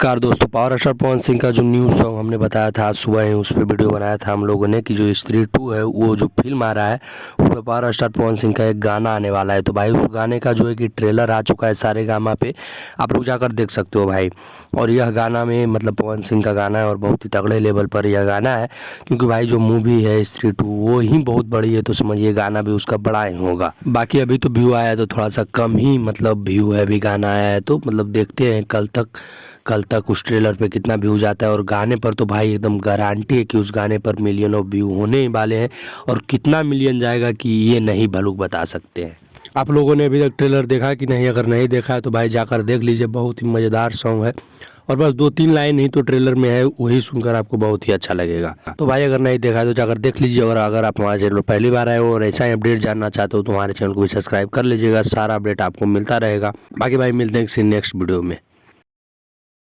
नमस्कार दोस्तों, power star Pawan Singh का जो न्यू सॉन्ग हमने बताया था आज सुबह ही उस पर वीडियो बनाया था हम लोगों ने कि जो स्त्री 2 है वो जो फिल्म आ रहा है उसमें पावर स्टार पवन सिंह का एक गाना आने वाला है। तो भाई उस गाने का जो है कि ट्रेलर आ चुका है सारेगामा पे, आप लोग जाकर देख सकते हो भाई। और यह गाना में मतलब पवन सिंह का गाना है और बहुत ही तगड़े लेवल पर यह गाना है, क्योंकि भाई जो मूवी है स्त्री 2 वो ही बहुत बड़ी है, तो समझिए गाना भी उसका बड़ा ही होगा। बाकी अभी तो व्यू आया है तो थोड़ा सा कम ही मतलब व्यू है, अभी गाना आया है तो मतलब देखते हैं कल तक उस ट्रेलर पे कितना व्यू जाता है। और गाने पर तो भाई एकदम गारंटी है कि उस गाने पर मिलियन ऑफ व्यू होने ही वाले हैं, और कितना मिलियन जाएगा कि ये नहीं भलूक बता सकते हैं। आप लोगों ने अभी तक ट्रेलर देखा कि नहीं? अगर नहीं देखा है तो भाई जाकर देख लीजिए, बहुत ही मज़ेदार सॉन्ग है और बस 2-3 लाइन ही तो ट्रेलर में है, वही सुनकर आपको बहुत ही अच्छा लगेगा। तो भाई अगर नहीं देखा है तो जाकर देख लीजिए, और अगर आप हमारे चैनल पर पहली बार आए हो और ऐसा ही अपडेट जानना चाहते हो तो हमारे चैनल को भी सब्सक्राइब कर लीजिएगा, सारा अपडेट आपको मिलता रहेगा। बाकी भाई मिलते हैं किसी नेक्स्ट वीडियो में।